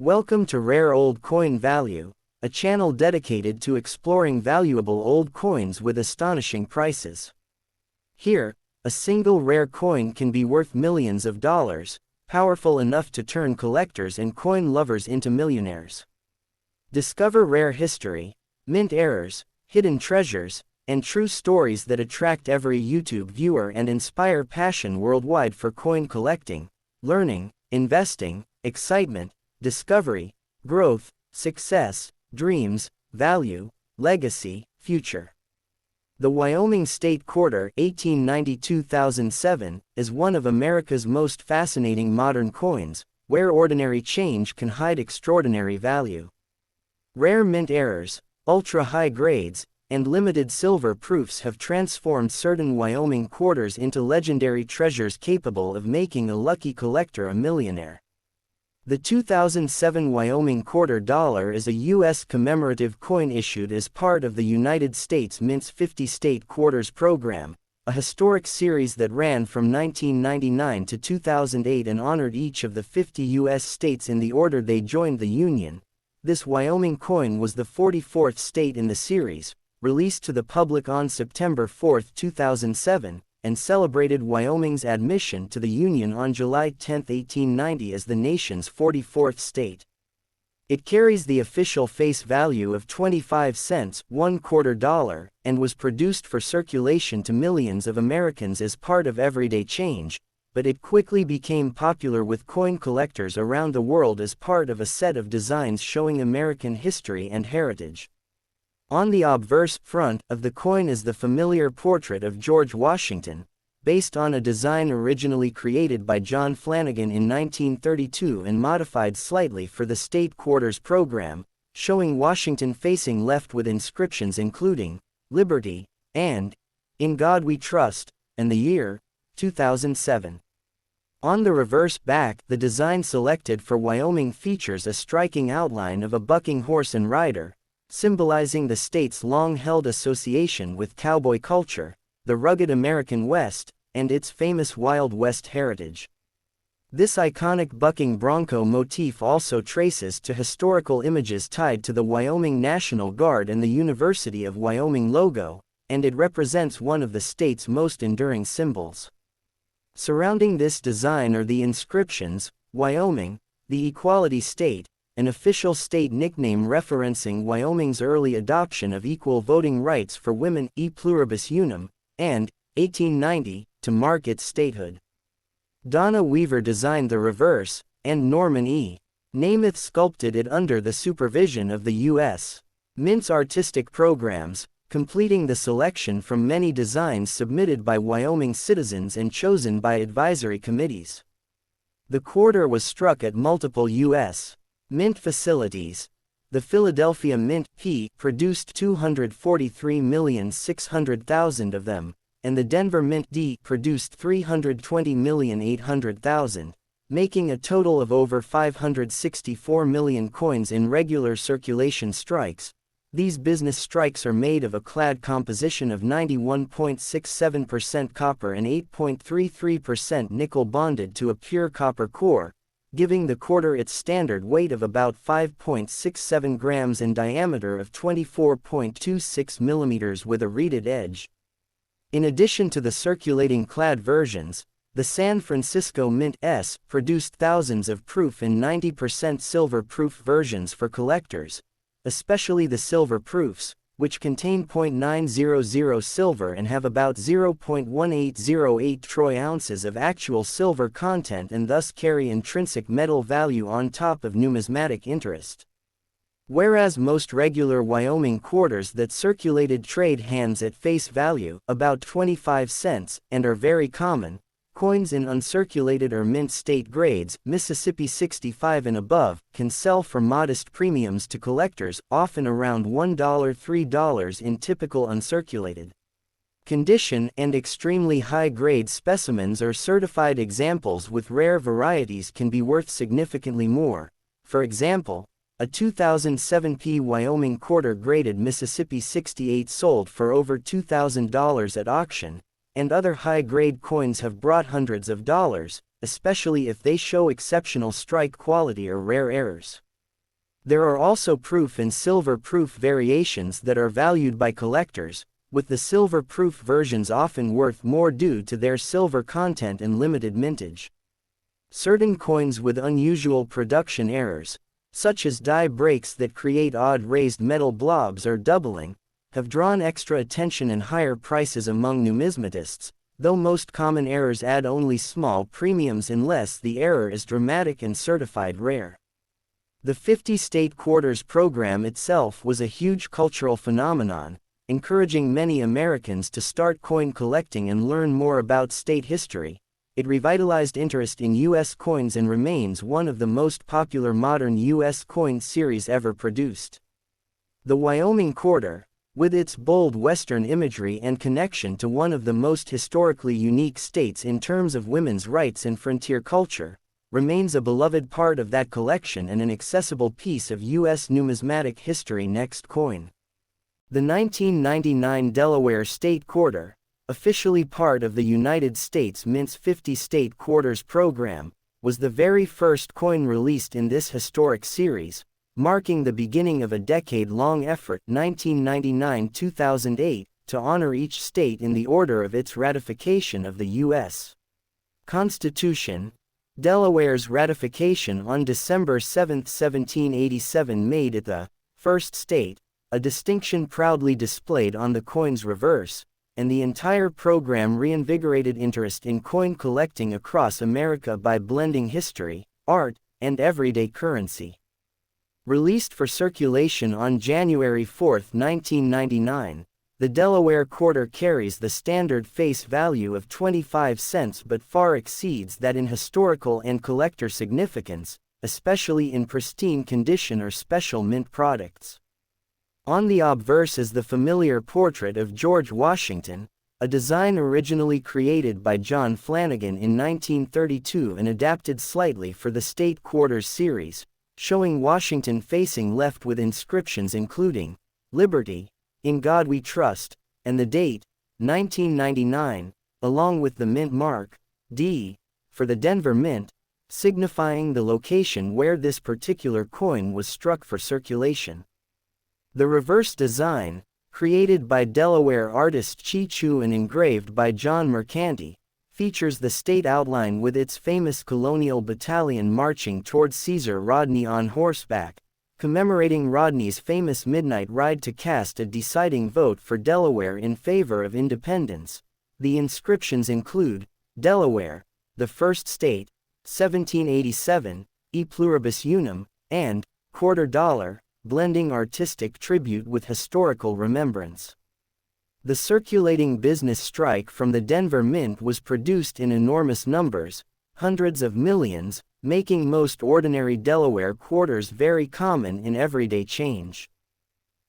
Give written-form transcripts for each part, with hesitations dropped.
Welcome to Rare Old Coin Value, a channel dedicated to exploring valuable old coins with astonishing prices. Here, a single rare coin can be worth millions of dollars, powerful enough to turn collectors and coin lovers into millionaires. Discover rare history, mint errors, hidden treasures, and true stories that attract every YouTube viewer and inspire passion worldwide for coin collecting, learning, investing, excitement, discovery, growth, success, dreams, value, legacy, future. The Wyoming State Quarter 1892-2007 is one of America's most fascinating modern coins, where ordinary change can hide extraordinary value. Rare mint errors, ultra-high grades, and limited silver proofs have transformed certain Wyoming quarters into legendary treasures capable of making a lucky collector a millionaire. The 2007 Wyoming quarter dollar is a U.S. commemorative coin issued as part of the United States Mint's 50 State Quarters program, a historic series that ran from 1999 to 2008 and honored each of the 50 U.S. states in the order they joined the Union. This Wyoming coin was the 44th state in the series, released to the public on September 4, 2007, and celebrated Wyoming's admission to the Union on July 10, 1890 as the nation's 44th state. It carries the official face value of 25 cents, $1/4, and was produced for circulation to millions of Americans as part of everyday change, but it quickly became popular with coin collectors around the world as part of a set of designs showing American history and heritage. On the obverse front of the coin is the familiar portrait of George Washington, based on a design originally created by John Flanagan in 1932 and modified slightly for the State Quarters program, showing Washington facing left with inscriptions including, "Liberty," and, "In God We Trust," and the year, 2007. On the reverse back, the design selected for Wyoming features a striking outline of a bucking horse and rider, symbolizing the state's long-held association with cowboy culture, the rugged American West, and its famous Wild West heritage. This iconic bucking bronco motif also traces to historical images tied to the Wyoming National Guard and the University of Wyoming logo, and it represents one of the state's most enduring symbols. Surrounding this design are the inscriptions, "Wyoming, the Equality State," an official state nickname referencing Wyoming's early adoption of equal voting rights for women, e pluribus unum, and 1890, to mark its statehood. Donna Weaver designed the reverse, and Norman E. Namath sculpted it under the supervision of the U.S. Mint's artistic programs, completing the selection from many designs submitted by Wyoming citizens and chosen by advisory committees. The quarter was struck at multiple U.S. Mint facilities. The Philadelphia Mint P produced 243,600,000 of them, and the Denver Mint D produced 320,800,000, making a total of over 564 million coins in regular circulation strikes. These business strikes are made of a clad composition of 91.67% copper and 8.33% nickel bonded to a pure copper core, giving the quarter its standard weight of about 5.67 grams and diameter of 24.26 millimeters with a reeded edge. In addition to the circulating clad versions, the San Francisco Mint S produced thousands of proof and 90% silver proof versions for collectors, especially the silver proofs, which contain 0.900 silver and have about 0.1808 troy ounces of actual silver content and thus carry intrinsic metal value on top of numismatic interest. Whereas most regular Wyoming quarters that circulated trade hands at face value, about 25 cents, and are very common, coins in uncirculated or mint state grades, Mississippi 65 and above, can sell for modest premiums to collectors, often around $1–3 in typical uncirculated condition, and extremely high-grade specimens or certified examples with rare varieties can be worth significantly more. For example, a 2007 P Wyoming quarter graded Mississippi 68 sold for over $2,000 at auction, and other high-grade coins have brought hundreds of dollars, especially if they show exceptional strike quality or rare errors. There are also proof and silver-proof variations that are valued by collectors, with the silver-proof versions often worth more due to their silver content and limited mintage. Certain coins with unusual production errors, such as die breaks that create odd raised metal blobs or doubling, have drawn extra attention and higher prices among numismatists, though most common errors add only small premiums unless the error is dramatic and certified rare. The 50-state quarters program itself was a huge cultural phenomenon, encouraging many Americans to start coin collecting and learn more about state history. It revitalized interest in U.S. coins and remains one of the most popular modern U.S. coin series ever produced. The Wyoming quarter, with its bold Western imagery and connection to one of the most historically unique states in terms of women's rights and frontier culture, remains a beloved part of that collection and an accessible piece of U.S. numismatic history. Next coin. The 1999 Delaware State Quarter, officially part of the United States Mint's 50-state quarters program, was the very first coin released in this historic series, marking the beginning of a decade-long effort 1999-2008 to honor each state in the order of its ratification of the U.S. Constitution. Delaware's ratification on December 7, 1787 made it the first state, a distinction proudly displayed on the coin's reverse, and the entire program reinvigorated interest in coin collecting across America by blending history, art, and everyday currency. Released for circulation on January 4, 1999, the Delaware quarter carries the standard face value of 25 cents but far exceeds that in historical and collector significance, especially in pristine condition or special mint products. On the obverse is the familiar portrait of George Washington, a design originally created by John Flanagan in 1932 and adapted slightly for the State Quarters series, showing Washington facing left with inscriptions including, "Liberty, in God We Trust," and the date, 1999, along with the mint mark, D, for the Denver Mint, signifying the location where this particular coin was struck for circulation. The reverse design, created by Delaware artist Chi Chu and engraved by John Mercanti, features the state outline with its famous colonial battalion marching towards Caesar Rodney on horseback, commemorating Rodney's famous midnight ride to cast a deciding vote for Delaware in favor of independence. The inscriptions include, "Delaware, the first state, 1787, e pluribus unum," and $quarter, blending artistic tribute with historical remembrance. The circulating business strike from the Denver Mint was produced in enormous numbers, hundreds of millions, making most ordinary Delaware quarters very common in everyday change.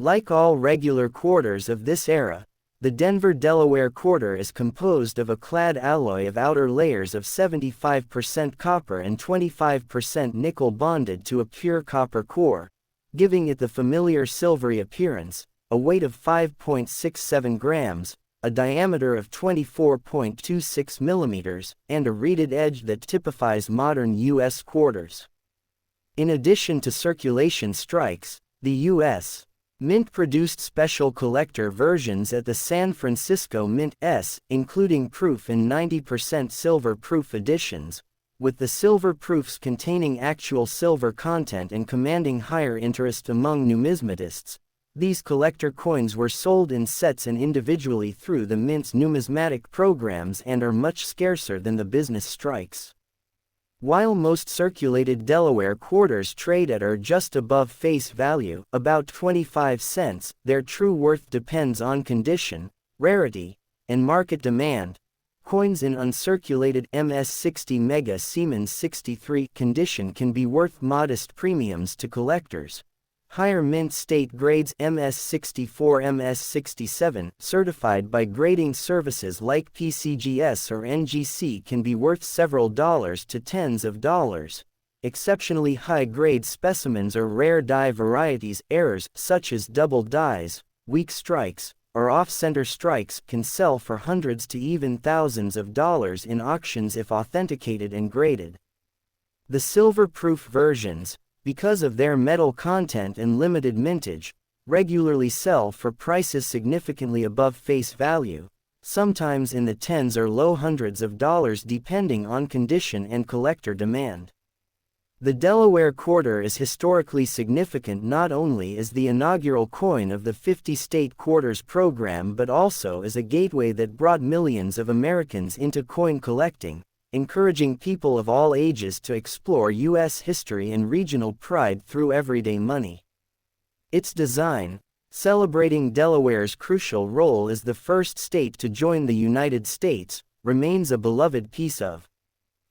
Like all regular quarters of this era, the Denver Delaware quarter is composed of a clad alloy of outer layers of 75% copper and 25% nickel bonded to a pure copper core, giving it the familiar silvery appearance, a weight of 5.67 grams, a diameter of 24.26 millimeters, and a reeded edge that typifies modern U.S. quarters. In addition to circulation strikes, the U.S. Mint produced special collector versions at the San Francisco Mint, including proof and 90% silver proof editions, with the silver proofs containing actual silver content and commanding higher interest among numismatists. These collector coins were sold in sets and individually through the Mint's numismatic programs and are much scarcer than the business strikes. While most circulated Delaware quarters trade at or just above face value, about 25 cents, their true worth depends on condition, rarity, and market demand. Coins in uncirculated MS60 Mega Siemens 63 condition can be worth modest premiums to collectors. Higher mint state grades MS64 MS67 certified by grading services like PCGS or NGC can be worth several dollars to tens of dollars. Exceptionally high-grade specimens or rare die varieties, errors such as double dies, weak strikes, or off-center strikes can sell for hundreds to even thousands of dollars in auctions if authenticated and graded. The silver-proof versions, because of their metal content and limited mintage, regularly sell for prices significantly above face value, sometimes in the tens or low hundreds of dollars depending on condition and collector demand. The Delaware quarter is historically significant not only as the inaugural coin of the 50-state quarters program but also as a gateway that brought millions of Americans into coin collecting, encouraging people of all ages to explore U.S. history and regional pride through everyday money. Its design, celebrating Delaware's crucial role as the first state to join the United States, remains a beloved piece of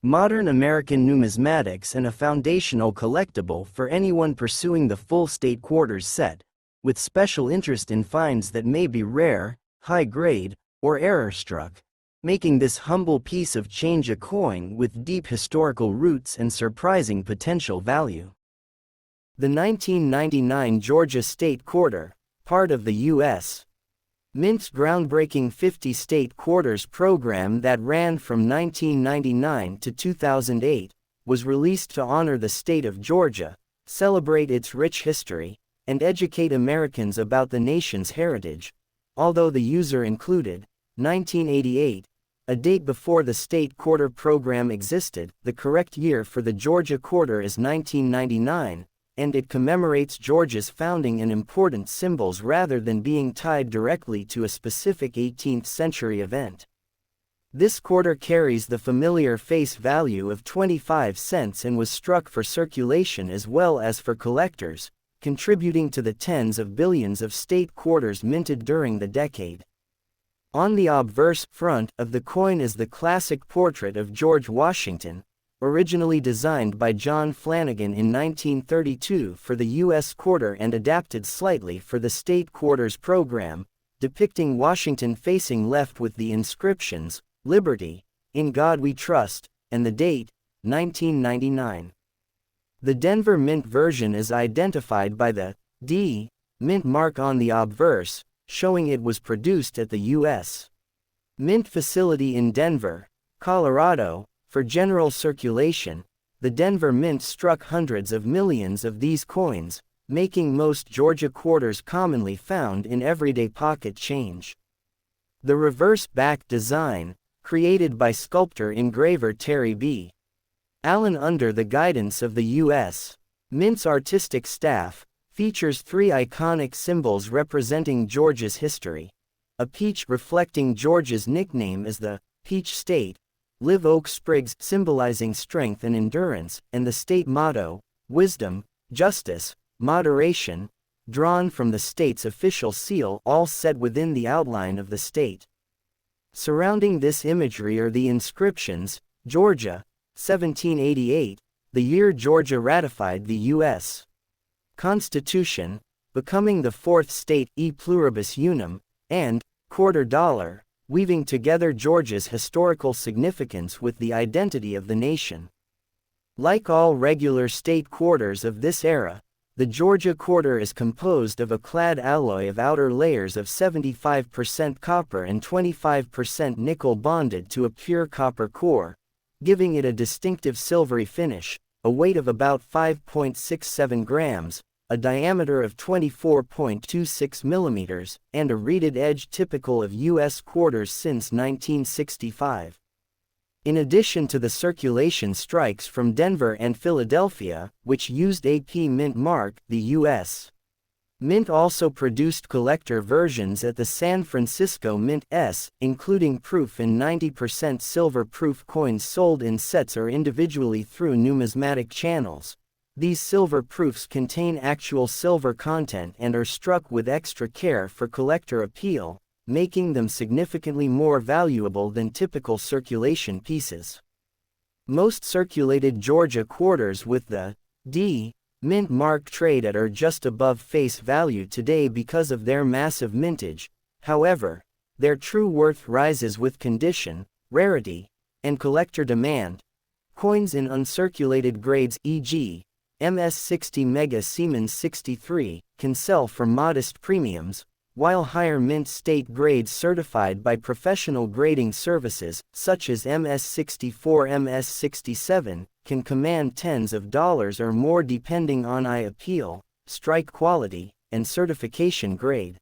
modern American numismatics and a foundational collectible for anyone pursuing the full state quarters set, with special interest in finds that may be rare, high-grade, or error-struck, making this humble piece of change a coin with deep historical roots and surprising potential value. The 1999 Georgia State Quarter, part of the U.S. Mint's groundbreaking 50-state quarters program that ran from 1999 to 2008, was released to honor the state of Georgia, celebrate its rich history, and educate Americans about the nation's heritage, although the user included 1988, a date before the state quarter program existed. The correct year for the Georgia quarter is 1999, and it commemorates Georgia's founding and important symbols rather than being tied directly to a specific 18th-century event. This quarter carries the familiar face value of 25 cents and was struck for circulation as well as for collectors, contributing to the tens of billions of state quarters minted during the decade. On the obverse front of the coin is the classic portrait of George Washington, originally designed by John Flanagan in 1932 for the U.S. quarter and adapted slightly for the state quarters program, depicting Washington facing left with the inscriptions, "Liberty, in God We Trust," and the date, 1999. The Denver Mint version is identified by the D Mint mark on the obverse, showing it was produced at the U.S. Mint facility in Denver, Colorado. For general circulation, the Denver Mint struck hundreds of millions of these coins, making most Georgia quarters commonly found in everyday pocket change. The reverse back design, created by sculptor-engraver Terry B. Allen under the guidance of the U.S. Mint's artistic staff, features three iconic symbols representing Georgia's history: a peach reflecting Georgia's nickname as the Peach State, live oak sprigs symbolizing strength and endurance, and the state motto, wisdom, justice, moderation, drawn from the state's official seal, all set within the outline of the state. Surrounding this imagery are the inscriptions: Georgia, 1788, the year Georgia ratified the U.S. Constitution, becoming the fourth state e pluribus unum, and quarter dollar, weaving together Georgia's historical significance with the identity of the nation. Like all regular state quarters of this era, the Georgia quarter is composed of a clad alloy of outer layers of 75% copper and 25% nickel bonded to a pure copper core, giving it a distinctive silvery finish, a weight of about 5.67 grams, a diameter of 24.26 millimeters, and a reeded edge typical of U.S. quarters since 1965. In addition to the circulation strikes from Denver and Philadelphia, which used AP Mint mark, the U.S. Mint also produced collector versions at the San Francisco Mint S, including proof and 90% silver proof coins sold in sets or individually through numismatic channels. These silver proofs contain actual silver content and are struck with extra care for collector appeal, making them significantly more valuable than typical circulation pieces. Most circulated Georgia quarters with the D Mint mark trade at or just above face value today because of their massive mintage. However, their true worth rises with condition, rarity, and collector demand. Coins in uncirculated grades, e.g., MS60 Mega Siemens 63, can sell for modest premiums, while higher mint state grades certified by professional grading services, such as MS-64, MS-67, can command tens of dollars or more depending on appeal, strike quality, and certification grade.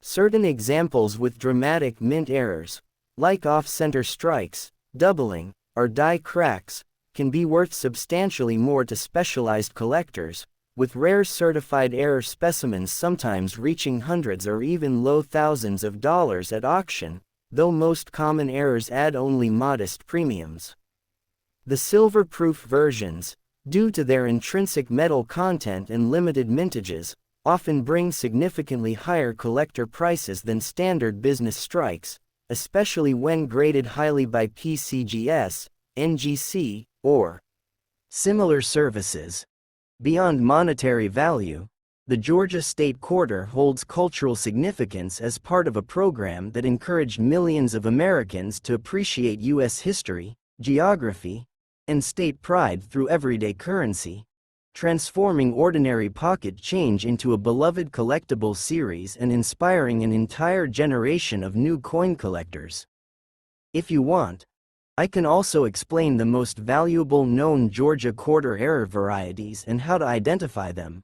Certain examples with dramatic mint errors, like off-center strikes, doubling, or die cracks, can be worth substantially more to specialized collectors, with rare certified error specimens sometimes reaching hundreds or even low thousands of dollars at auction, though most common errors add only modest premiums. The silver-proof versions, due to their intrinsic metal content and limited mintages, often bring significantly higher collector prices than standard business strikes, especially when graded highly by PCGS, NGC, or similar services. Beyond monetary value, the Georgia State Quarter holds cultural significance as part of a program that encouraged millions of Americans to appreciate U.S. history, geography, and state pride through everyday currency, transforming ordinary pocket change into a beloved collectible series and inspiring an entire generation of new coin collectors. If you want, I can also explain the most valuable known Georgia quarter error varieties and how to identify them.